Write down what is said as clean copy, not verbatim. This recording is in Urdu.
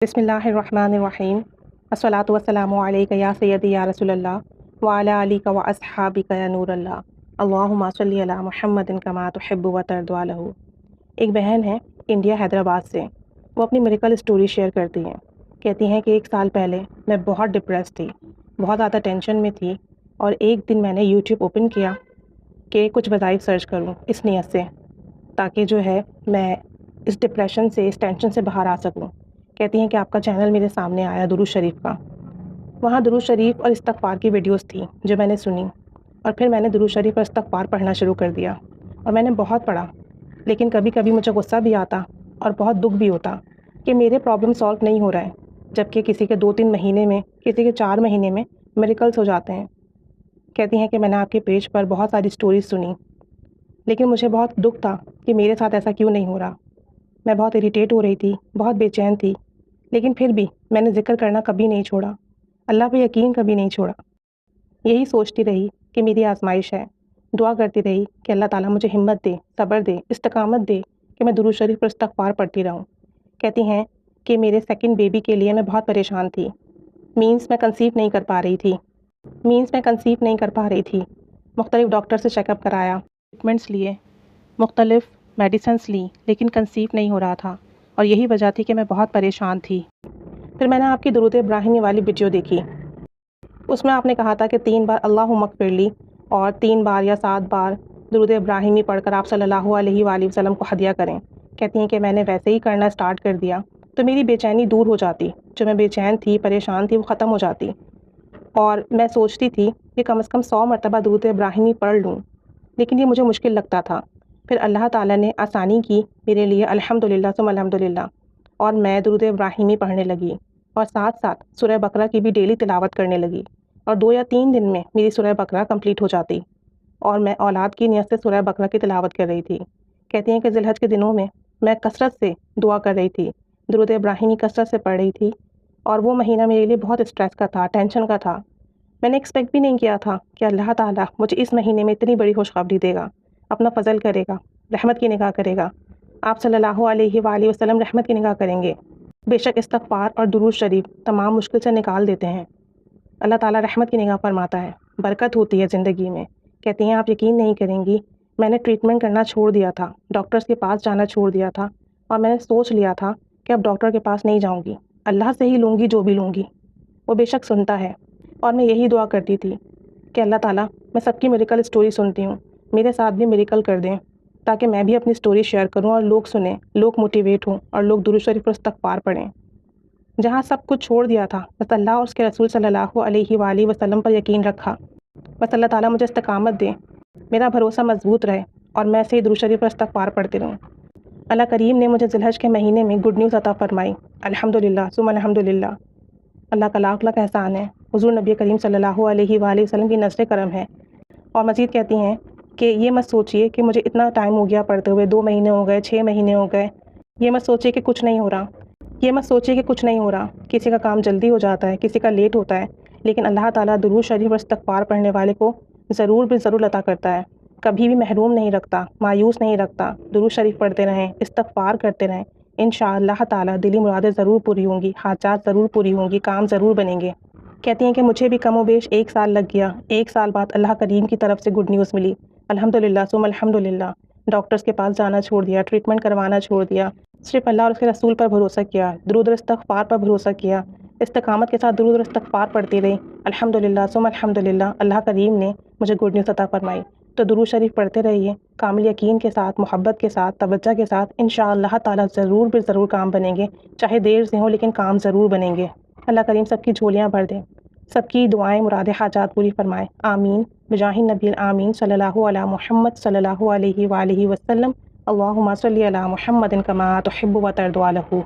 بسم اللہ الرحمن الرحیم الصلاۃ والسلام علیک یا سیدی یا رسول اللہ وعلی آلک و اصحابک یا نور اللہ اللہم صلی علی محمد کما تحب و ترضی عنہ۔ ایک بہن ہے انڈیا حیدرآباد سے، وہ اپنی میریکل اسٹوری شیئر کرتی ہیں۔ کہتی ہیں کہ 1 سال پہلے میں بہت ڈپریس تھی، بہت زیادہ ٹینشن میں تھی، اور ایک دن میں نے یوٹیوب اوپن کیا کہ کچھ وظائف سرچ کروں اس نیت سے، تاکہ جو ہے میں اس ڈپریشن سے، اس ٹینشن سے باہر آ سکوں۔ کہتی ہیں کہ آپ کا چینل میرے سامنے آیا درود شریف کا، وہاں درود شریف اور استغفار کی ویڈیوز تھیں جو میں نے سنی، اور پھر میں نے درود شریف اور استغفار پڑھنا شروع کر دیا، اور میں نے بہت پڑھا، لیکن کبھی کبھی مجھے غصہ بھی آتا اور بہت دکھ بھی ہوتا کہ میرے پرابلم سالو نہیں ہو رہے ہیں، جبکہ کسی کے 2-3 مہینے میں، کسی کے 4 مہینے میں میریکلز ہو جاتے ہیں۔ کہتی ہیں کہ میں نے آپ کے پیج پر بہت ساری سٹوریز سنی، لیکن مجھے بہت دکھ تھا کہ میرے ساتھ ایسا کیوں نہیں ہو رہا۔ میں بہت اریٹیٹ ہو رہی تھی، بہت بے چین تھی، لیکن پھر بھی میں نے ذکر کرنا کبھی نہیں چھوڑا، اللہ پہ یقین کبھی نہیں چھوڑا۔ یہی سوچتی رہی کہ میری آزمائش ہے، دعا کرتی رہی کہ اللہ تعالیٰ مجھے ہمت دے، صبر دے، استقامت دے کہ میں درود شریف پر استغفار پڑھتی رہوں۔ کہتی ہیں کہ میرے سیکنڈ بیبی کے لیے میں بہت پریشان تھی، میں کنسیو نہیں کر پا رہی تھی۔ مختلف ڈاکٹر سے چیک اپ کرایا، ٹریٹمنٹس لیے، مختلف میڈیسنس لی، لیکن کنسیو نہیں ہو رہا تھا، اور یہی وجہ تھی کہ میں بہت پریشان تھی۔ پھر میں نے آپ کی درود ابراہیمی والی ویڈیو دیکھی، اس میں آپ نے کہا تھا کہ 3 بار اللہم اغفر لی اور 3 بار یا 7 بار درود ابراہیمی پڑھ کر آپ صلی اللہ علیہ وآلہ وسلم کو ہدیہ کریں۔ کہتی ہیں کہ میں نے ویسے ہی کرنا سٹارٹ کر دیا تو میری بے چینی دور ہو جاتی، جو میں بے چین تھی، پریشان تھی، وہ ختم ہو جاتی، اور میں سوچتی تھی کہ کم از کم 100 مرتبہ درود ابراہیمی پڑھ لوں، لیکن یہ مجھے مشکل لگتا تھا۔ پھر اللہ تعالیٰ نے آسانی کی میرے لیے، الحمدللہ ثم الحمدللہ، اور میں درود ابراہیمی پڑھنے لگی، اور ساتھ ساتھ سورہ بقرہ کی بھی ڈیلی تلاوت کرنے لگی، اور 2 یا 3 دن میں میری سورہ بقرہ کمپلیٹ ہو جاتی، اور میں اولاد کی نیت سے سورہ بقرہ کی تلاوت کر رہی تھی۔ کہتی ہیں کہ ذی الحج کے دنوں میں کثرت سے دعا کر رہی تھی، درود ابراہیمی کثرت سے پڑھ رہی تھی، اور وہ مہینہ میرے لیے بہت اسٹریس کا تھا، ٹینشن کا تھا۔ میں نے ایکسپیکٹ بھی نہیں کیا تھا کہ اللہ تعالیٰ مجھے اس مہینے میں اتنی بڑی خوشخبری دے گا، اپنا فضل کرے گا، رحمت کی نگاہ کرے گا، آپ صلی اللہ علیہ وآلہ وسلم رحمت کی نگاہ کریں گے۔ بے شک استغفار اور درود شریف تمام مشکل سے نکال دیتے ہیں، اللہ تعالیٰ رحمت کی نگاہ فرماتا ہے، برکت ہوتی ہے زندگی میں۔ کہتی ہیں آپ یقین نہیں کریں گی، میں نے ٹریٹمنٹ کرنا چھوڑ دیا تھا، ڈاکٹرز کے پاس جانا چھوڑ دیا تھا، اور میں نے سوچ لیا تھا کہ اب ڈاکٹر کے پاس نہیں جاؤں گی، اللہ سے ہی لوں گی جو بھی لوں گی، وہ بے شک سنتا ہے۔ اور میں یہی دعا کرتی تھی کہ اللہ تعالیٰ، میں سب کی میریکل اسٹوری سنتی ہوں، میرے ساتھ بھی میریکل کر دیں، تاکہ میں بھی اپنی اسٹوری شیئر کروں اور لوگ سنیں، لوگ موٹیویٹ ہوں، اور لوگ درود شریف پر استغفار پڑھیں۔ جہاں سب کچھ چھوڑ دیا تھا، بس اللہ اور اس کے رسول صلی اللہ علیہ وآلہ وسلم پر یقین رکھا، بس اللہ تعالیٰ مجھے استقامت دے، میرا بھروسہ مضبوط رہے، اور میں سے درود شریف پر استغفار پڑھتی رہوں۔ اللہ کریم نے مجھے ذی الحج کے مہینے میں گڈ نیوز عطا فرمائی، الحمدللہ ثم الحمدللہ۔ اللہ کا لاکھ لاکھ احسان ہے، حضور نبی کریم صلی اللہ علیہ وآلہ وسلم کی نظر کرم ہے۔ اور مزید کہتی ہیں کہ یہ مت سوچئے کہ مجھے اتنا ٹائم ہو گیا پڑھتے ہوئے، 2 مہینے ہو گئے، 6 مہینے ہو گئے، یہ مت سوچئے کہ کچھ نہیں ہو رہا، کسی کا کام جلدی ہو جاتا ہے، کسی کا لیٹ ہوتا ہے، لیکن اللہ تعالیٰ درود شریف اور استغفار پڑھنے والے کو ضرور بھی ضرور عطا کرتا ہے، کبھی بھی محروم نہیں رکھتا، مایوس نہیں رکھتا۔ درود شریف پڑھتے رہیں، استغفار کرتے رہیں، انشاءاللہ تعالیٰ دلی مرادیں ضرور پوری ہوں گی، حاجات ضرور پوری ہوں گی، کام ضرور بنیں گے۔ کہتی ہیں کہ مجھے بھی کم و بیش 1 سال لگ گیا، 1 سال بعد اللہ کریم کی طرف سے گڈ نیوز ملی، الحمدللہ ثم الحمدللہ۔ ڈاکٹرز کے پاس جانا چھوڑ دیا، ٹریٹمنٹ کروانا چھوڑ دیا، صرف اللہ اور اس کے رسول پر بھروسہ کیا، درود اور استغفار پر بھروسہ کیا، استقامت کے ساتھ درود اور استغفار پڑھتی رہی، الحمدللہ ثم الحمدللہ۔ اللہ کریم نے مجھے گڈ نیوز عطا فرمائی۔ تو درود شریف پڑھتے رہیے، کامل یقین کے ساتھ، محبت کے ساتھ، توجہ کے ساتھ، انشاءاللہ تعالیٰ ضرور بھی ضرور کام بنیں گے، چاہے دیر سے ہوں لیکن کام ضرور بنیں گے۔ اللہ کریم سب کی جھولیاں بھر دیں، سب کی دعائیں، مرادیں، حاجات پوری فرمائے، آمین بجاہ النبی الآمین صلی اللہ علی محمد صلی اللہ علیہ وآلہ وسلم۔ اللہم صلی علی محمد کما تحب و ترضی عنہ۔